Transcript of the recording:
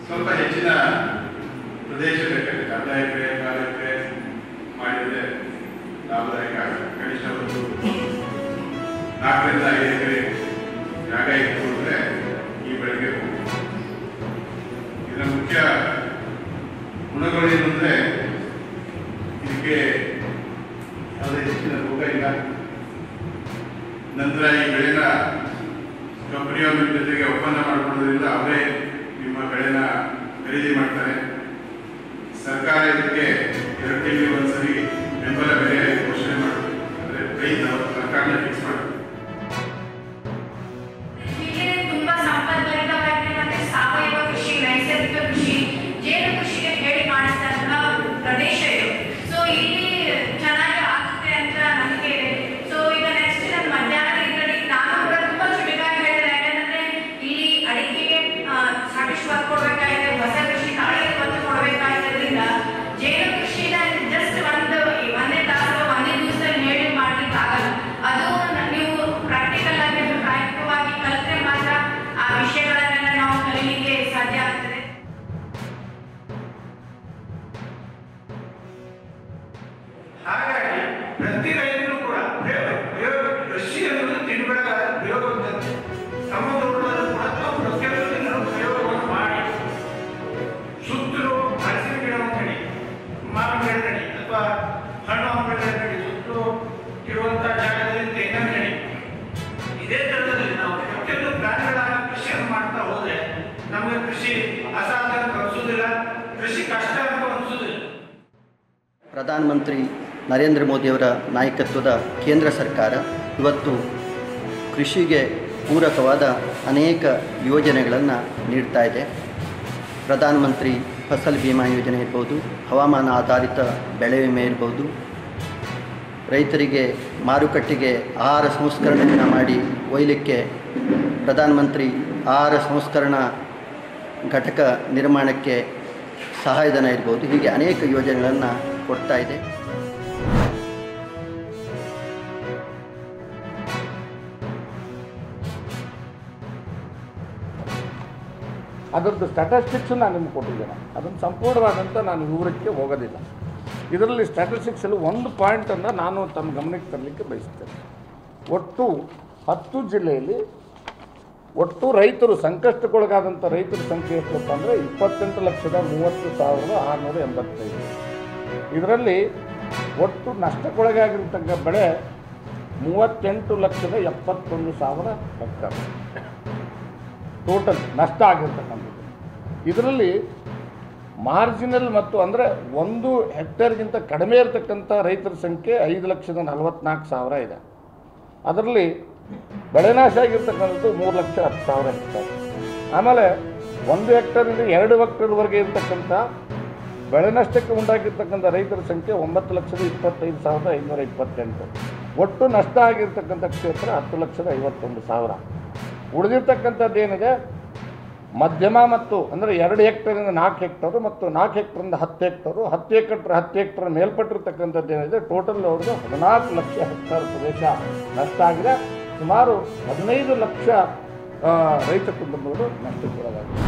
ಸ್ವಲ್ಪ ಹೆಚ್ಚಿನ ಪ್ರದೇಶ ಬೇಕಾಗುತ್ತೆ. ಅರ್ಧ ಎಕರೆ, 1/4 ಎಕರೆ ಮಾಡಿದರೆ ಲಾಭದಾಯಕ ಆಗುತ್ತೆ. ಕನಿಷ್ಠ ಒಂದು 4 ರಿಂದ 5 ಎಕರೆ ಜಾಗ ಇಟ್ಕೊಂಡ್ರೆ ಈ ಬೆಳೆಗೆ ಇದರ ಮುಖ್ಯ ಗುಣಗಳು ಏನು ಅಂದರೆ ಇದಕ್ಕೆ ಯಾವುದೇ ಹೆಚ್ಚಿನ ರೋಗ ಇಲ್ಲ. ನಂತರ ಈ ಬೆಳೆನ ಕಂಪನಿಯವ್ರ ಜೊತೆಗೆ ಒಪ್ಪಂದ ಮಾಡಿಕೊಳ್ಳೋದ್ರಿಂದ ಅವರೇ ನಿಮ್ಮ ಬೆಳೆನ ಖರೀದಿ ಮಾಡ್ತಾರೆ. ಸರ್ಕಾರ ಇದಕ್ಕೆ 2 ತಿಂಗಳಿಗೆ ಒಂದ್ಸರಿ ಬೆಂಬಲ ಬೆಲೆ ಘೋಷಣೆ ಮಾಡುತ್ತೆ. ಅಂದರೆ ಪ್ರೈಸ್ ಸರ್ಕಾರನೇ ಫಿಕ್ಸ್ ಮಾಡುತ್ತೆ. ತುಂಬಾ ಸಂಪದ್ಭರಿತವಾಗಿ ಮತ್ತೆ ಸಾವಯವ ಕೃಷಿ, ನೈಸರ್ಗಿಕ ಕೃಷಿ, ಜೇನು ಕೃಷಿಗೆ ಹೇಳಿ ಮಾಡಿಸಿದಂತಹ ಪ್ರದೇಶ ಇದು. ಸೊ ಇಲ್ಲಿ ಚೆನ್ನಾಗಿ ಆಗುತ್ತೆ ಅಂತ ನನಗೆ ಇದೆ. ಸೊ ಈಗ ನೆಕ್ಸ್ಟ್ ನನ್ನ ಮಧ್ಯಾಹ್ನ ಇದರಲ್ಲಿ ನಾನು ಕೂಡ ತುಂಬಾ ಚುಟುಕಾಗಿ ಹೇಳಿದೆ. ಯಾಕಂದ್ರೆ ಇಲ್ಲಿ ಅಡಿಕೆಗೆ ಸಾಕಷ್ಟು ವರ್ಕ್ ಕೊಡಬೇಕಾಗಿದೆ, ಹೊಸ ಕೃಷಿ ತಾಳಿಗೆ ಒತ್ತು ಕೊಡಬೇಕಾಗಿರೋದ್ರಿಂದ ಜೇನು ಕೃಷಿನ ಜಸ್ಟ್ ಒಂದೇ ತಾಸು ಒಂದೇ ದಿವಸದಲ್ಲಿ ಹೇಳಿ ಮಾಡ್ಲಿಕ್ಕೆ ಆಗಲ್ಲ. ಅದು ನೀವು ಪ್ರಾಕ್ಟಿಕಲ್ ಆಗಿ ಪ್ರಾಯೋಗಿಕವಾಗಿ ಕಲಿತ್ರೆ ಮಾತ್ರ ಆ ವಿಷಯಗಳನ್ನೆಲ್ಲ ನಾವು ಕಲಿಲಿಕ್ಕೆ ಸಾಧ್ಯ ಆಗ್ತದೆ. ಹಾಗಾಗಿ ಪ್ರತಿ ರೈತರು ಕೂಡ ಕೃಷಿ ಅನ್ನೋದು ತಿಳುವಳಿಕೆ ಪ್ರಯೋಗ ತಮ್ಮ ತೋಟದಲ್ಲೂ ಕೂಡ ತಾವು ಪ್ರತಿಯೊಂದು ದಿನವೂ ಪ್ರಯೋಗವನ್ನು ಮಾಡಿ ಸುತ್ತಲೂ ಹಲಸಿನ ಗಿಡವನ್ನು ನಡಿ, ಮಾವಿನ ಗಿಡ ನಡಿ ಅಥವಾ ಹಣ್ಣು ಹಂಪಲ ನಡಿ, ಸುತ್ತಲೂ ಇರುವಂತಹ ಜಾಗದಲ್ಲಿ ತೆಂಗನ್ನು ನಡಿ. ಇದೇ ತರದಲ್ಲಿ ನಾವು ಪ್ರತಿಯೊಂದು ಪ್ರಾಣಿಗಳಾಗಿ ಕೃಷಿಯನ್ನು ಮಾಡ್ತಾ ಹೋದ್ರೆ ನಮಗೆ ಕೃಷಿ ಅಸಾಧ್ಯ ಅಂತ ಅನಿಸೋದಿಲ್ಲ, ಕೃಷಿ ಕಷ್ಟ ಅಂತ ಅನಿಸೋದಿಲ್ಲ. ಪ್ರಧಾನಮಂತ್ರಿ ನರೇಂದ್ರ ಮೋದಿಯವರ ನಾಯಕತ್ವದ ಕೇಂದ್ರ ಸರ್ಕಾರ ಇವತ್ತು ಕೃಷಿಗೆ ಪೂರಕವಾದ ಅನೇಕ ಯೋಜನೆಗಳನ್ನು ನೀಡ್ತಾ ಇದೆ. ಪ್ರಧಾನಮಂತ್ರಿ ಫಸಲ್ ಬಿಮಾ ಯೋಜನೆ ಇರ್ಬೋದು, ಹವಾಮಾನ ಆಧಾರಿತ ಬೆಳೆ ವಿಮೆ ಇರ್ಬೋದು, ರೈತರಿಗೆ ಮಾರುಕಟ್ಟೆಗೆ ಆಹಾರ ಸಂಸ್ಕರಣೆಯನ್ನು ಮಾಡಿ ಒಯ್ಯಲಿಕ್ಕೆ ಪ್ರಧಾನಮಂತ್ರಿ ಆಹಾರ ಸಂಸ್ಕರಣಾ ಘಟಕ ನಿರ್ಮಾಣಕ್ಕೆ ಸಹಾಯಧನ ಇರ್ಬೋದು. ಹೀಗೆ ಅನೇಕ ಯೋಜನೆಗಳನ್ನು ಕೊಡ್ತಾ ಇದೆ. ಅದರದ್ದು ಸ್ಟ್ಯಾಟಿಸ್ಟಿಕ್ಸ್ ನಾನು ನಿಮ್ಗೆ ಕೊಟ್ಟಿದ್ದೇನೆ. ಅದನ್ನು ಸಂಪೂರ್ಣವಾದಂಥ ನಾನು ವಿವರಕ್ಕೆ ಹೋಗೋದಿಲ್ಲ. ಇದರಲ್ಲಿ ಸ್ಟ್ಯಾಟಿಸ್ಟಿಕ್ಸಲ್ಲಿ ಒಂದು ಪಾಯಿಂಟನ್ನು ನಾನು ತಮ್ಮ ಗಮನಕ್ಕೆ ತರಲಿಕ್ಕೆ ಬಯಸ್ತೇನೆ. ಒಟ್ಟು 10 ಜಿಲ್ಲೆಯಲ್ಲಿ ಒಟ್ಟು ರೈತರು ಸಂಕಷ್ಟಕ್ಕೊಳಗಾದಂಥ ರೈತರ ಸಂಖ್ಯೆ ಎಷ್ಟಪ್ಪ ಅಂದರೆ 28,30,685. ಇದರಲ್ಲಿ ಒಟ್ಟು ನಷ್ಟಕ್ಕೊಳಗಾಗಿರ್ತಕ್ಕ ಬೆಳೆ 38,71,000 ಹೆಕ್ಟರ್ ಟೋಟಲ್ ನಷ್ಟ ಆಗಿರ್ತಕ್ಕಂಥದ್ದು. ಇದರಲ್ಲಿ ಮಾರ್ಜಿನಲ್ ಮತ್ತು ಅಂದರೆ 1 ಹೆಕ್ಟೇರ್ಗಿಂತ ಕಡಿಮೆ ಇರತಕ್ಕಂಥ ರೈತರ ಸಂಖ್ಯೆ 5,44,000 ಇದೆ. ಅದರಲ್ಲಿ ಬೆಳೆನಾಶ ಆಗಿರ್ತಕ್ಕಂಥದ್ದು 3,10,000 ಹೆಕ್ಟರ್. ಆಮೇಲೆ 1 ಹೆಕ್ಟರಿಂದ 2 ಹೆಕ್ಟರ್ವರೆಗೆ ಇರತಕ್ಕಂಥ ಬೆಳೆ ನಷ್ಟಕ್ಕೆ ಉಂಟಾಗಿರ್ತಕ್ಕಂಥ ರೈತರ ಸಂಖ್ಯೆ 9,25,528. ಒಟ್ಟು ನಷ್ಟ ಆಗಿರ್ತಕ್ಕಂಥ ಕ್ಷೇತ್ರ 10,51,000. ಉಳಿದಿರ್ತಕ್ಕಂಥದ್ದು ಏನಿದೆ ಮಧ್ಯಮ ಮತ್ತು ಅಂದರೆ 2 ಹೆಕ್ಟರಿಂದ 4 ಹೆಕ್ಟರು ಮತ್ತು 4 ಹೆಕ್ಟರಿಂದ 10 ಹೆಕ್ಟರು, 10 ಹೆಕ್ಟರ್ ಮೇಲ್ಪಟ್ಟಿರ್ತಕ್ಕಂಥದ್ದು ಏನಿದೆ ಟೋಟಲ್ ಅವ್ರಿಗೆ 14 ಲಕ್ಷ ಹೆಕ್ಟರ್ ಪ್ರದೇಶ ನಷ್ಟ ಆಗಿದೆ. ಸುಮಾರು 15 ಲಕ್ಷ ರೈತ ಕುಟುಂಬಗಳು ನಷ್ಟಕ್ಕೊಳಗಾಗಿದೆ.